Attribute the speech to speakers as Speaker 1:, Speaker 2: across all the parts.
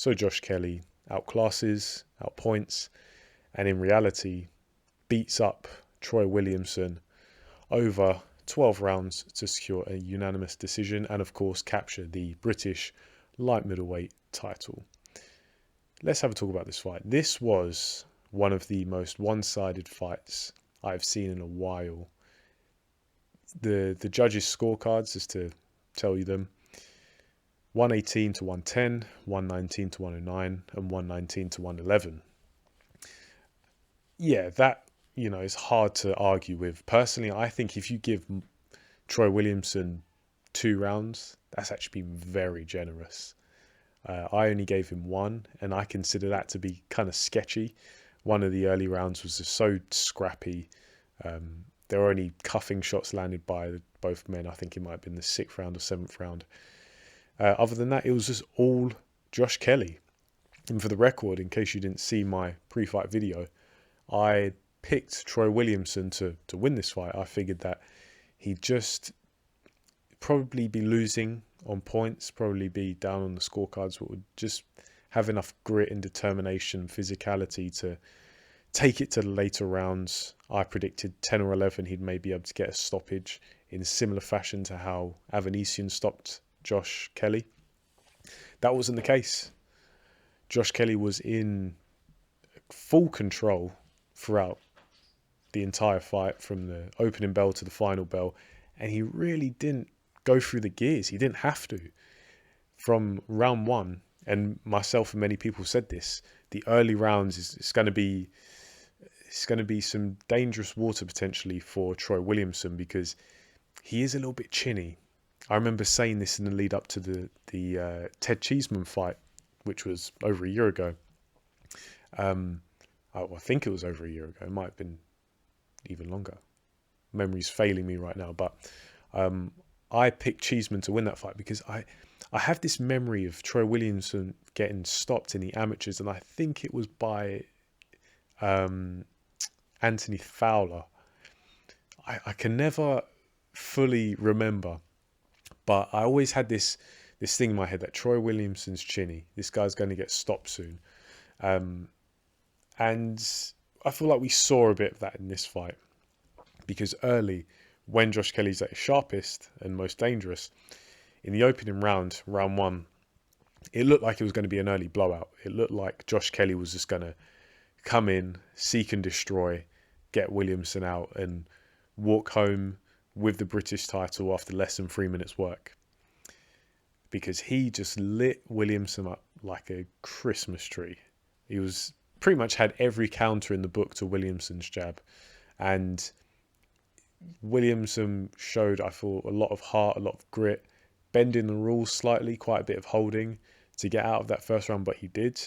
Speaker 1: So Josh Kelly outclasses, outpoints, and in reality beats up Troy Williamson over 12 rounds to secure a unanimous decision and, of course, capture the British light middleweight title. Let's have a talk about this fight. This was one of the most one-sided fights I've seen in a while. The judges' scorecards, just to tell you them: 118 to 110, 119 to 109, and 119 to 111. Yeah, that, is hard to argue with. Personally, I think if you give Troy Williamson 2 rounds, that's actually been very generous. I only gave him 1, and I consider that to be kind of sketchy. One of the early rounds was just so scrappy. There were only cuffing shots landed by both men. I think it might have been the 6th round or 7th round. Other than that, it was just all Josh Kelly. And for the record, in case you didn't see my pre-fight video, I picked Troy Williamson to win this fight. I figured that he'd just probably be losing on points, probably be down on the scorecards, but would just have enough grit and determination, physicality to take it to the later rounds. I predicted 10 or 11 he'd maybe be able to get a stoppage in similar fashion to how Avanesian stopped Josh Kelly. That wasn't the case. Josh Kelly was in full control throughout the entire fight, from the opening bell to the final bell, and he really didn't go through the gears. He didn't have to. From round 1, and myself and many people said this, the early rounds it's going to be some dangerous water potentially for Troy Williamson, because he is a little bit chinny. I remember saying this in the lead up to the Ted Cheeseman fight, which was over a year ago. I think it was over a year ago. It might have been even longer. Memory's failing me right now. But I picked Cheeseman to win that fight because I have this memory of Troy Williamson getting stopped in the amateurs, and I think it was by Anthony Fowler. I can never fully remember, but I always had this thing in my head that Troy Williamson's chinny. This guy's going to get stopped soon. And I feel like we saw a bit of that in this fight, because early, when Josh Kelly's at his sharpest and most dangerous, in the opening round, round 1, it looked like it was going to be an early blowout. It looked like Josh Kelly was just going to come in, seek and destroy, get Williamson out, and walk home with the British title after less than 3 minutes work. Because he just lit Williamson up like a Christmas tree. He was pretty much had every counter in the book to Williamson's jab. And Williamson showed, I thought, a lot of heart, a lot of grit, bending the rules slightly, quite a bit of holding to get out of that first round, but he did.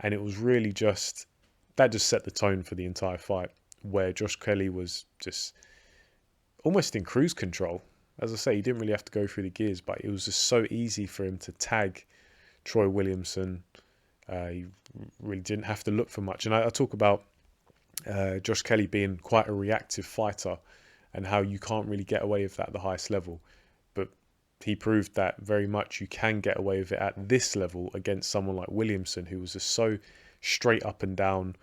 Speaker 1: And it was really just set the tone for the entire fight, where Josh Kelly was just almost in cruise control. As I say, he didn't really have to go through the gears, but it was just so easy for him to tag Troy Williamson. He really didn't have to look for much. And I talk about Josh Kelly being quite a reactive fighter and how you can't really get away with that at the highest level. But he proved that very much you can get away with it at this level against someone like Williamson, who was just so straight up and down,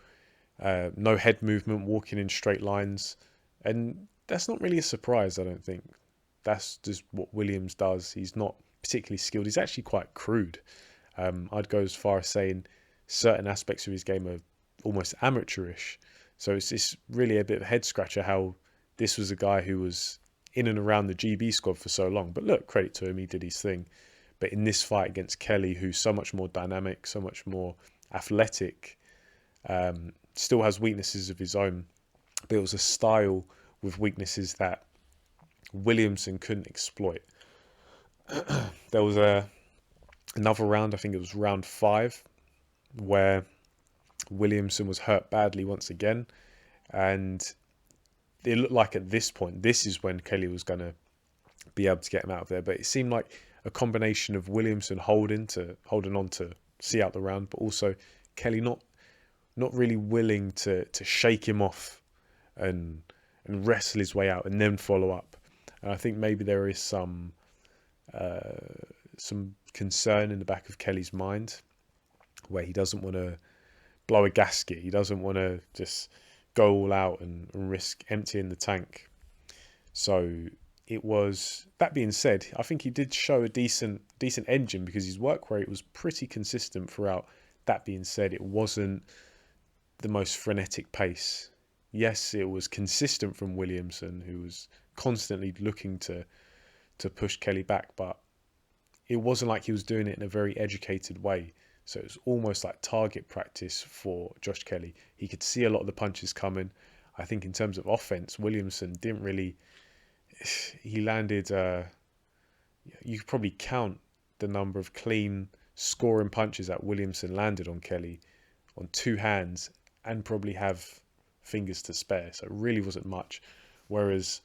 Speaker 1: no head movement, walking in straight lines. And that's not really a surprise, I don't think. That's just what Williams does. He's not particularly skilled. He's actually quite crude. I'd go as far as saying certain aspects of his game are almost amateurish. So it's really a bit of a head scratcher how this was a guy who was in and around the GB squad for so long. But look, credit to him, he did his thing. But in this fight against Kelly, who's so much more dynamic, so much more athletic, still has weaknesses of his own, but it was a style with weaknesses that Williamson couldn't exploit. There was another round, I think it was round 5, where Williamson was hurt badly once again, and it looked like at this point, this is when Kelly was going to be able to get him out of there. But it seemed like a combination of Williamson holding on to see out the round, but also Kelly not really willing to shake him off and wrestle his way out and then follow up. And I think maybe there is some concern in the back of Kelly's mind where he doesn't want to blow a gasket. He doesn't want to just go all out and risk emptying the tank. So it was, that being said, I think he did show a decent engine because his work rate was pretty consistent throughout. That being said, it wasn't the most frenetic pace. Yes, it was consistent from Williamson, who was constantly looking to push Kelly back, but it wasn't like he was doing it in a very educated way. So it was almost like target practice for Josh Kelly. He could see a lot of the punches coming. I think in terms of offense, Williamson didn't really... He landed... you could probably count the number of clean scoring punches that Williamson landed on Kelly on two hands and probably have fingers to spare. So it really wasn't much. Whereas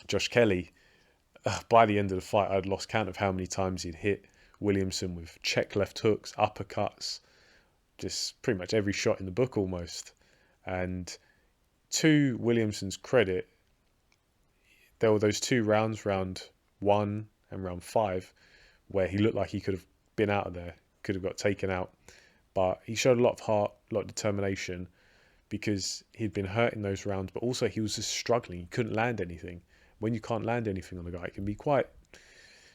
Speaker 1: Josh Kelly, by the end of the fight, I'd lost count of how many times he'd hit Williamson with check left hooks, uppercuts, just pretty much every shot in the book almost. And to Williamson's credit, there were those 2 rounds, round 1 and round 5, where he looked like he could have been out of there, could have got taken out. But he showed a lot of heart, a lot of determination, because he'd been hurt in those rounds, but also he was just struggling. He couldn't land anything. When you can't land anything on the guy, it can be quite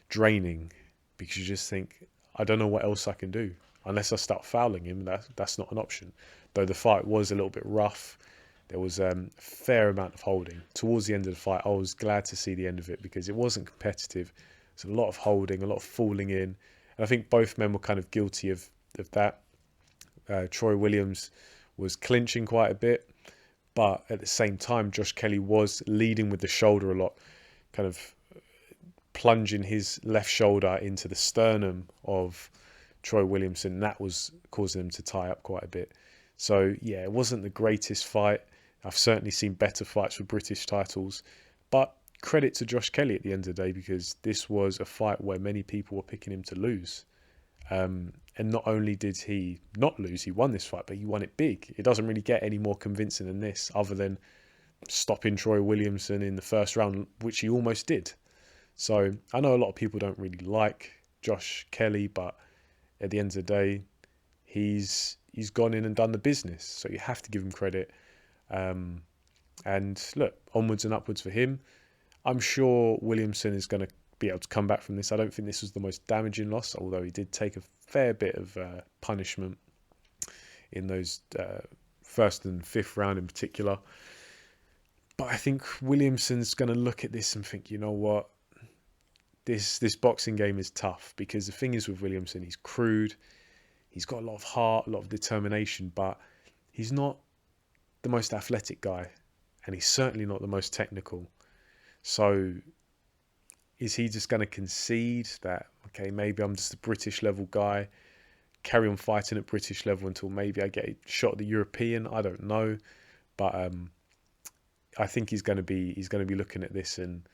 Speaker 1: draining, because you just think, I don't know what else I can do. Unless I start fouling him, that's not an option. Though the fight was a little bit rough, there was a fair amount of holding. Towards the end of the fight, I was glad to see the end of it because it wasn't competitive. There's a lot of holding, a lot of falling in. And I think both men were kind of guilty of that. Troy Williams was clinching quite a bit, but at the same time, Josh Kelly was leading with the shoulder a lot, kind of plunging his left shoulder into the sternum of Troy Williamson. That was causing him to tie up quite a bit. So yeah, it wasn't the greatest fight. I've certainly seen better fights for British titles, but credit to Josh Kelly at the end of the day, because this was a fight where many people were picking him to lose. And not only did he not lose, he won this fight, but he won it big. It doesn't really get any more convincing than this, other than stopping Troy Williamson in the first round, which he almost did. So I know a lot of people don't really like Josh Kelly, but at the end of the day, he's gone in and done the business. So you have to give him credit. And look, onwards and upwards for him. I'm sure Williamson is going to be able to come back from this. I don't think this was the most damaging loss, although he did take a fair bit of punishment in those first and fifth round in particular. But I think Williamson's going to look at this and think, you know what, this boxing game is tough, because the thing is with Williamson, he's crude, he's got a lot of heart, a lot of determination, but he's not the most athletic guy, and he's certainly not the most technical. So is he just going to concede that, okay, maybe I'm just a British level guy, carry on fighting at British level until maybe I get a shot at the European? I don't know, but I think he's going to be looking at this, and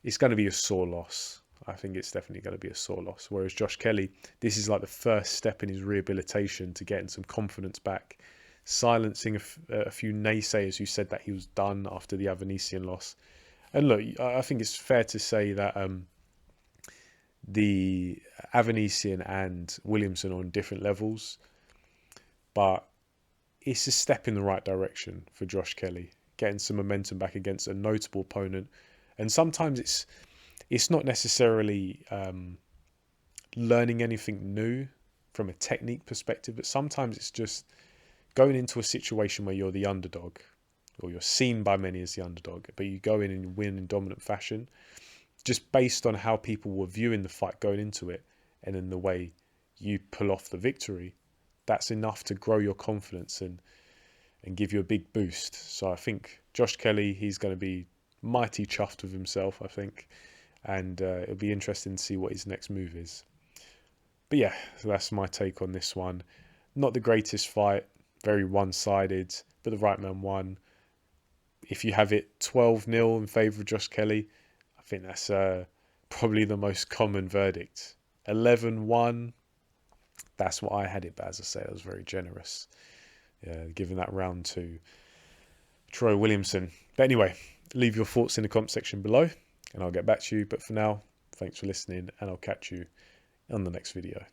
Speaker 1: it's going to be a sore loss. I think it's definitely going to be a sore loss. Whereas Josh Kelly, this is like the first step in his rehabilitation to getting some confidence back, silencing a few naysayers who said that he was done after the Avanesian loss. And look, I think it's fair to say that the Avanesian and Williamson are on different levels, but it's a step in the right direction for Josh Kelly, getting some momentum back against a notable opponent. And sometimes it's not necessarily learning anything new from a technique perspective, but sometimes it's just going into a situation where you're the underdog, or you're seen by many as the underdog, but you go in and you win in dominant fashion, just based on how people were viewing the fight going into it, and in the way you pull off the victory. That's enough to grow your confidence and give you a big boost. So I think Josh Kelly, he's going to be mighty chuffed with himself, I think, and it'll be interesting to see what his next move is. But yeah, so that's my take on this one. Not the greatest fight, very one-sided, but the right man won. If you have it 12-0 in favour of Josh Kelly, I think that's probably the most common verdict. 11-1, that's what I had it, but as I say, I was very generous, giving that round to Troy Williamson. But anyway, leave your thoughts in the comment section below, and I'll get back to you. But for now, thanks for listening, and I'll catch you on the next video.